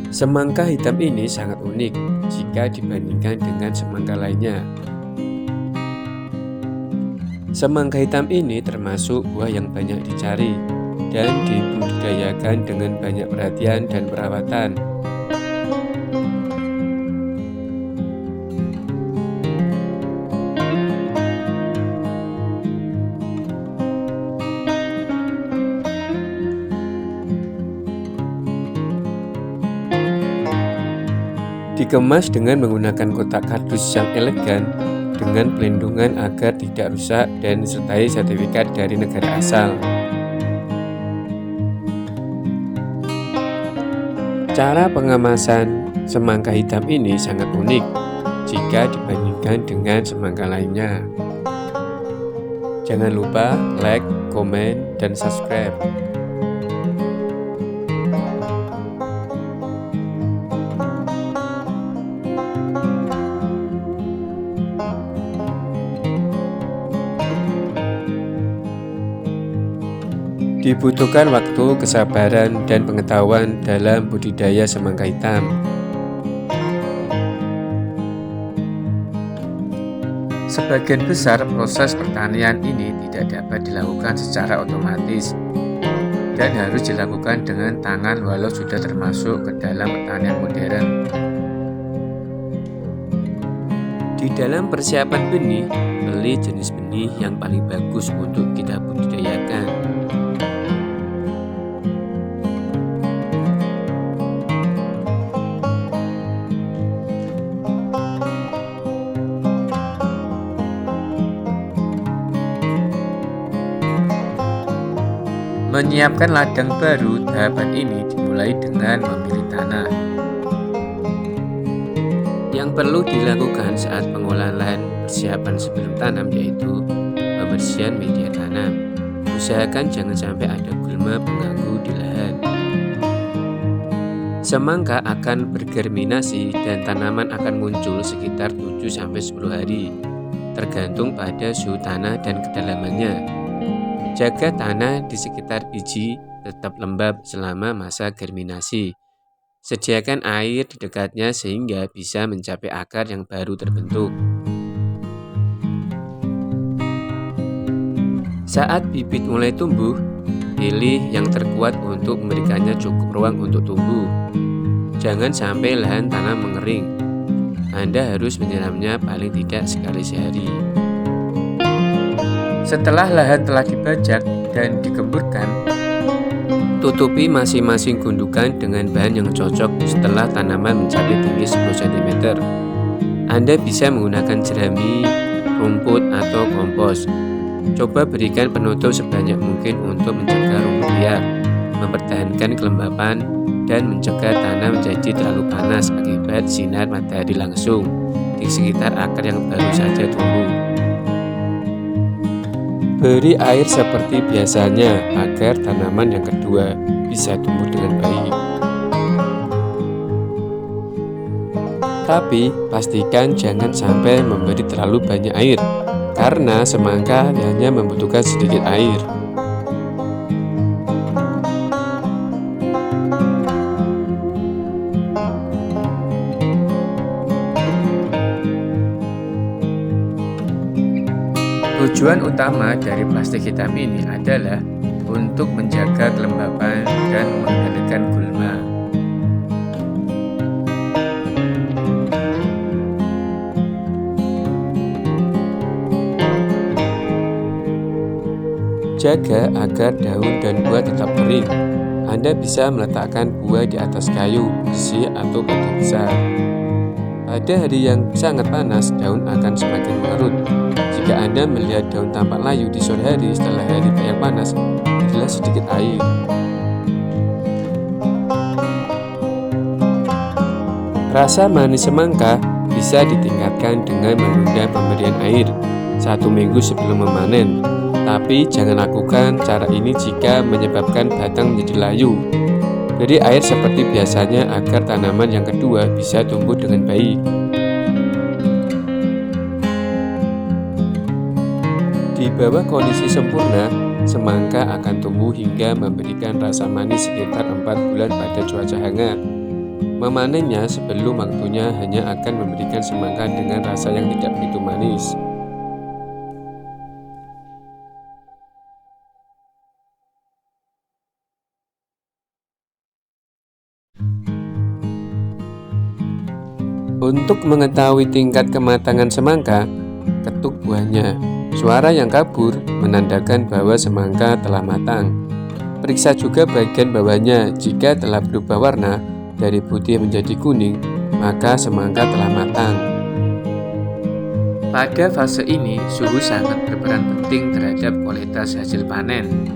Semangka hitam ini sangat unik jika dibandingkan dengan semangka lainnya. Semangka hitam ini termasuk buah yang banyak dicari dan dibudidayakan dengan banyak perhatian dan perawatan. Dikemas dengan menggunakan kotak kardus yang elegan dengan pelindungan agar tidak rusak dan disertai sertifikat dari negara asal. Cara pengemasan semangka hitam ini sangat unik jika dibandingkan dengan semangka lainnya. Jangan lupa like, komen, dan subscribe. Dibutuhkan waktu, kesabaran, dan pengetahuan dalam budidaya semangka hitam. Sebagian besar proses pertanian ini tidak dapat dilakukan secara otomatis dan harus dilakukan dengan tangan walau sudah termasuk ke dalam pertanian modern. Di dalam persiapan benih, pilih jenis benih yang paling bagus untuk kita budidayakan. Menyiapkan ladang baru, tahapan ini dimulai dengan memilih tanah. Yang perlu dilakukan saat pengolahan lahan persiapan sebelum tanam yaitu pembersihan media tanam. Usahakan jangan sampai ada gulma pengganggu di lahan. Semangka akan bergerminasi dan tanaman akan muncul sekitar 7-10 hari, tergantung pada suhu tanah dan kedalamannya. Jaga tanah di sekitar biji tetap lembab selama masa germinasi. Sediakan air di dekatnya sehingga bisa mencapai akar yang baru terbentuk. Saat bibit mulai tumbuh, pilih yang terkuat untuk memberikannya cukup ruang untuk tumbuh. Jangan sampai lahan tanah mengering. Anda harus menyiramnya paling tidak sekali sehari. Setelah lahan telah dibajak dan digemburkan, tutupi masing-masing gundukan dengan bahan yang cocok setelah tanaman mencapai tinggi 10 cm. Anda bisa menggunakan jerami, rumput, atau kompos. Coba berikan penutup sebanyak mungkin untuk mencegah rumput liar, mempertahankan kelembapan, dan mencegah tanah menjadi terlalu panas akibat sinar matahari langsung di sekitar akar yang baru saja tumbuh. Beri air seperti biasanya agar tanaman yang kedua bisa tumbuh dengan baik. Tapi pastikan jangan sampai memberi terlalu banyak air, karena semangka hanya membutuhkan sedikit air. Tujuan utama dari plastik hitam ini adalah untuk menjaga kelembapan dan mengendalikan gulma. Jaga agar daun dan buah tetap kering. Anda bisa meletakkan buah di atas kayu, besi, atau batu besar. Pada hari yang sangat panas, daun akan semakin mengerut. Jika Anda melihat daun tampak layu di sore hari setelah hari yang panas, berilah sedikit air. Rasa manis semangka bisa ditingkatkan dengan menunda pemberian air 1 minggu sebelum memanen. Tapi jangan lakukan cara ini jika menyebabkan batang menjadi layu. Beri air seperti biasanya agar tanaman yang kedua bisa tumbuh dengan baik. Di bawah kondisi sempurna, semangka akan tumbuh hingga memberikan rasa manis sekitar 4 bulan pada cuaca hangat. Memanennya sebelum waktunya hanya akan memberikan semangka dengan rasa yang tidak begitu manis. Untuk mengetahui tingkat kematangan semangka, ketuk buahnya. Suara yang kabur menandakan bahwa semangka telah matang. Periksa juga bagian bawahnya. Jika telah berubah warna dari putih menjadi kuning, maka semangka telah matang. Pada fase ini, suhu sangat berperan penting terhadap kualitas hasil panen.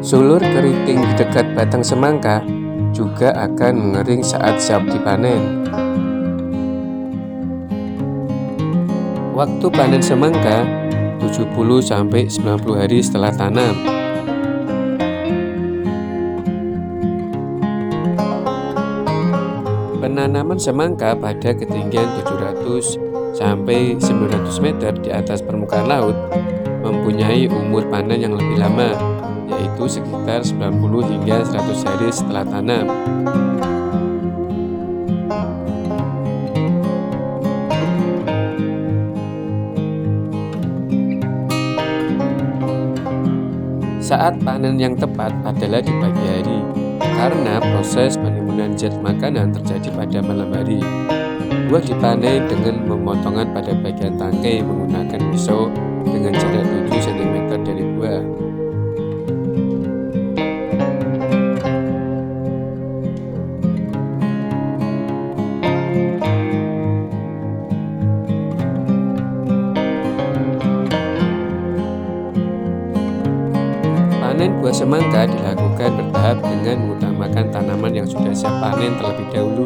Sulur keriting di dekat batang semangka juga akan mengering saat siap dipanen. Waktu panen semangka 70-90 hari setelah tanam. Penanaman semangka pada ketinggian 700-900 meter di atas permukaan laut mempunyai umur panen yang lebih lama, yaitu sekitar 90 hingga 100 hari setelah tanam. Saat panen yang tepat adalah di pagi hari, karena proses penimbunan zat makanan terjadi pada malam hari. Buah dipanen dengan pemotongan pada bagian tangkai menggunakan pisau dengan jarak 7 cm dari buah. Panen buah semangka dilakukan bertahap dengan mengutamakan tanaman yang sudah siap panen terlebih dahulu.